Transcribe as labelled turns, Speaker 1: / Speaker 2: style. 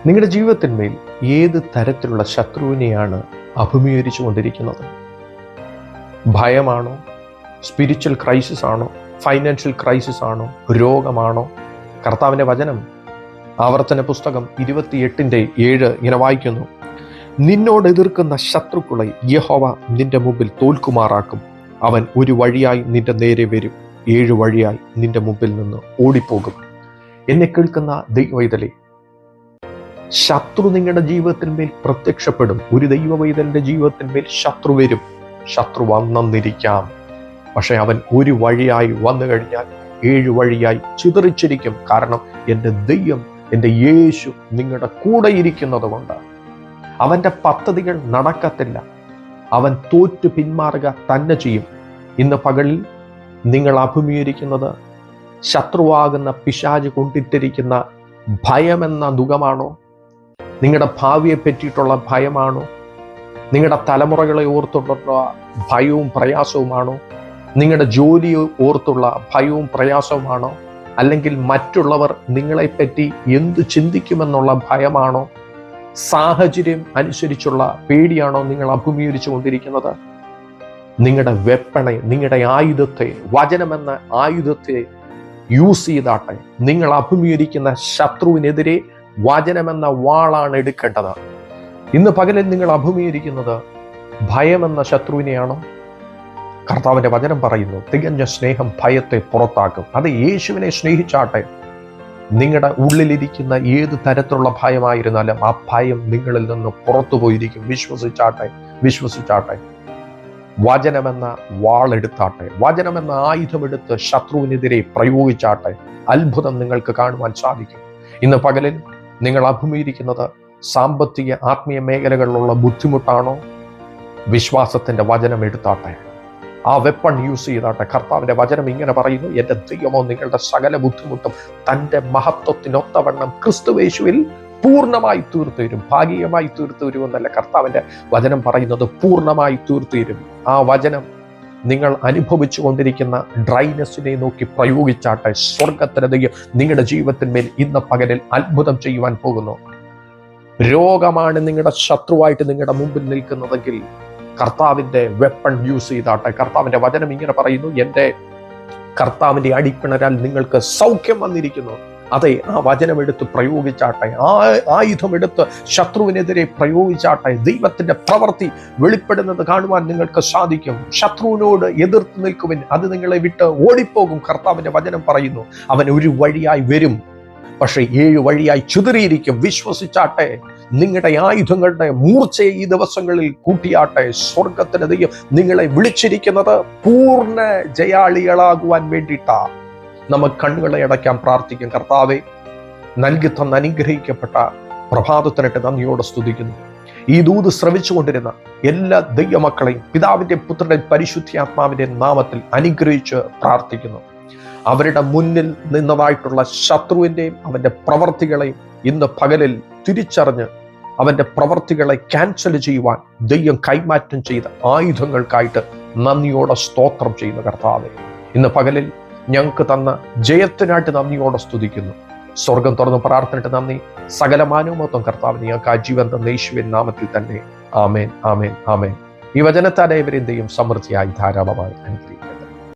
Speaker 1: നിങ്ങളുടെ ജീവിതത്തിന്മേൽ ഏത് തരത്തിലുള്ള ശത്രുവിനെയാണ് അഭിമുഖീകരിച്ചു കൊണ്ടിരിക്കുന്നത്? ഭയമാണോ? സ്പിരിച്വൽ ക്രൈസിസ് ആണോ? ഫൈനാൻഷ്യൽ ക്രൈസിസ് ആണോ? രോഗമാണോ? കർത്താവിൻ്റെ വചനം ആവർത്തന പുസ്തകം 28:7 ഇങ്ങനെ വായിക്കുന്നു: നിന്നോട് എതിർക്കുന്ന ശത്രുക്കളെ യഹോവ നിന്റെ മുമ്പിൽ തോൽക്കുമാറാക്കും. അവൻ ഒരു വഴിയായി നിന്റെ നേരെ വരും, 7 വഴിയായി നിന്റെ മുമ്പിൽ നിന്ന് ഓടിപ്പോകും. എന്നെ കേൾക്കുന്ന ദൈവവൈതലേ, ശത്രു നിങ്ങളുടെ ജീവിതത്തിന്മേൽ പ്രത്യക്ഷപ്പെടും. ഒരു ദൈവവൈതലിന്റെ ജീവിതത്തിന്മേൽ ശത്രു വരും. ശത്രു വന്നിരിക്കാം, പക്ഷെ അവൻ ഒരു വഴിയായി വന്നു കഴിഞ്ഞാൽ 7 വഴിയായി ചിതറിച്ചിരിക്കും. കാരണം എൻ്റെ ദൈവം, എൻ്റെ യേശു നിങ്ങളുടെ കൂടെ ഇരിക്കുന്നത് കൊണ്ട് അവൻ്റെ പദ്ധതികൾ നടക്കത്തില്ല. അവൻ തോറ്റു പിന്മാറുക തന്നെ ചെയ്യും. ഇന്ന് പകലിൽ നിങ്ങൾ അഭിമുഖീകരിക്കുന്നത് ശത്രുവാകുന്ന പിശാച് കൊണ്ടിട്ടിരിക്കുന്ന ഭയമെന്ന ദുഃഖമാണോ? നിങ്ങളുടെ ഭാവിയെ പറ്റിയിട്ടുള്ള ഭയമാണോ? നിങ്ങളുടെ തലമുറകളെ ഓർത്തുള്ള ഭയവും പ്രയാസവുമാണോ? നിങ്ങളുടെ ജോലിയെ ഓർത്തുള്ള ഭയവും പ്രയാസവുമാണോ? അല്ലെങ്കിൽ മറ്റുള്ളവർ നിങ്ങളെപ്പറ്റി എന്ത് ചിന്തിക്കുമെന്നുള്ള ഭയമാണോ? സാഹചര്യം അനുസരിച്ചുള്ള പേടിയാണോ നിങ്ങൾ അഭിമുഖീകരിച്ചു കൊണ്ടിരിക്കുന്നത്? നിങ്ങളുടെ വെപ്പണെ, നിങ്ങളുടെ ആയുധത്തെ, വചനമെന്ന ആയുധത്തെ യൂസ് ചെയ്താട്ടെ. നിങ്ങൾ അഭിമുഖീകരിക്കുന്ന ശത്രുവിനെതിരെ വചനമെന്ന വാളാണ് എടുക്കേണ്ടത്. ഇന്ന് പകലിൽ നിങ്ങൾ അഭിമുഖീകരിക്കുന്നത് ഭയമെന്ന ശത്രുവിനെയാണോ? കർത്താവിന്റെ വചനം പറയുന്നു, തികഞ്ഞ സ്നേഹം ഭയത്തെ പുറത്താക്കും. അത് യേശുവിനെ സ്നേഹിച്ചാട്ടെ. നിങ്ങളുടെ ഉള്ളിലിരിക്കുന്ന ഏത് തരത്തിലുള്ള ഭയമായിരുന്നാലും ആ ഭയം നിങ്ങളിൽ നിന്ന് പുറത്തു പോയിരിക്കും. വിശ്വസിച്ചാട്ടെ. വചനമെന്ന വാളെടുത്താട്ടെ, വചനമെന്ന ആയുധമെടുത്ത് ശത്രുവിനെതിരെ പ്രയോഗിച്ചാട്ടെ. അത്ഭുതം നിങ്ങൾക്ക് കാണുവാൻ സാധിക്കും. ഇന്ന് പകലിൽ നിങ്ങൾ അഭിമുഖീകരിക്കുന്നത് സാമ്പത്തിക ആത്മീയ മേഖലകളിലുള്ള ബുദ്ധിമുട്ടാണോ? വിശ്വാസത്തിന്റെ വചനം എടുത്താട്ടെ, ആ വെപ്പൺ യൂസ് ചെയ്താട്ടെ. കർത്താവിന്റെ വചനം ഇങ്ങനെ പറയുന്നു, എൻ്റെ ദൈവമോ നിങ്ങളുടെ സകല ബുദ്ധിമുട്ടും തൻ്റെ മഹത്വത്തിനൊത്തവണ്ണം ക്രിസ്തുയേശുവിൽ പൂർണ്ണമായി തീർത്തുവരും. ഭാഗികമായി തീർത്തുവരും എന്നല്ല കർത്താവിന്റെ വചനം പറയുന്നത്, പൂർണ്ണമായി തീർത്തുവരും. ആ വചനം നിങ്ങൾ അനുഭവിച്ചു കൊണ്ടിരിക്കുന്ന ഡ്രൈനെസ്സിനെ നോക്കി പ്രയോഗിച്ചാട്ടെ. സ്വർഗത്തിന് ദൈവം നിങ്ങളുടെ ജീവിതത്തിന്മേൽ ഇന്ന് പകലിൽ അത്ഭുതം ചെയ്യുവാൻ പോകുന്നു. രോഗമാണ് നിങ്ങളുടെ ശത്രുവായിട്ട് നിങ്ങളുടെ മുമ്പിൽ നിൽക്കുന്നതെങ്കിൽ കർത്താവിന്റെ വെപ്പൺ യൂസ് ചെയ്താട്ടെ. കർത്താവിന്റെ വചനം ഇങ്ങനെ പറയുന്നു, എൻ്റെ കർത്താവിന്റെ അടിപ്പിണരാൽ നിങ്ങൾക്ക് സൗഖ്യം വന്നിരിക്കുന്നു. അതെ, ആ വചനം എടുത്ത് പ്രയോഗിച്ചാട്ടെ, ആ ആയുധം എടുത്ത് ശത്രുവിനെതിരെ പ്രയോഗിച്ചാട്ടെ. ദൈവത്തിന്റെ പ്രവൃത്തി വെളിപ്പെടുന്നത് കാണുവാൻ നിങ്ങൾക്ക് സാധിക്കും. ശത്രുവിനോട് എതിർത്ത് നിൽക്കുവിൻ, അത് നിങ്ങളെ വിട്ട് ഓടിപ്പോകും. കർത്താവിന്റെ വചനം പറയുന്നു, അവൻ ഒരു വഴിയായി വരും, പക്ഷെ 7 വഴിയായി ചിതറിയിരിക്കും. വിശ്വസിച്ചാട്ടെ. നിങ്ങളുടെ ആയുധങ്ങളുടെ മൂർച്ചയെ ഈ ദിവസങ്ങളിൽ കൂട്ടിയാട്ടെ. സ്വർഗത്തിന് ദൈവം നിങ്ങളെ വിളിച്ചിരിക്കുന്നത് പൂർണ്ണ ജയാളികളാകുവാൻ വേണ്ടിയിട്ടാ. നമുക്ക് കണ്ണുകളെ അടയ്ക്കാൻ പ്രാർത്ഥിക്കും. കർത്താവെ, നൽകി തന്ന അനുഗ്രഹിക്കപ്പെട്ട പ്രഭാതത്തിനിട്ട് നന്ദിയോടെ സ്തുതിക്കുന്നു. ഈ ദൂത് ശ്രവിച്ചുകൊണ്ടിരുന്ന എല്ലാ ദൈവമക്കളെയും പിതാവിന്റെ പുത്രന്റെ പരിശുദ്ധാത്മാവിന്റെ നാമത്തിൽ അനുഗ്രഹിച്ച് പ്രാർത്ഥിക്കുന്നു. അവരുടെ മുന്നിൽ നിന്നതായിട്ടുള്ള ശത്രുവിൻ്റെയും അവൻ്റെ പ്രവർത്തികളെയും ഇന്ന് പകലിൽ തിരിച്ചറിഞ്ഞ് അവൻ്റെ പ്രവർത്തികളെ ക്യാൻസൽ ചെയ്യുവാൻ ദൈവം കൈമാറ്റം ചെയ്ത ആയുധങ്ങൾക്കായിട്ട് നന്ദിയോടെ സ്തോത്രം ചെയ്യുന്ന കർത്താവെ, ഇന്ന് പകലിൽ ഞങ്ങൾക്ക് തന്ന ജയത്തിനായിട്ട് നന്ദിയോടെ സ്തുതിക്കുന്നു. സ്വർഗം തുറന്ന് പ്രാർത്ഥനയിട്ട് നന്ദി. സകല മാനവമത്വം കർത്താവിന് ഞങ്ങൾക്ക് ആ ജീവൻ തന്ന യേശുവിൻ നാമത്തിൽ തന്നെ. ആമേൻ, ആമേൻ, ആമേൻ. ഈ വചനത്താൽ ഇവരെയും ദൈവം സമൃദ്ധിയായി ധാരാളമായി അനുഗ്രഹിക്കും.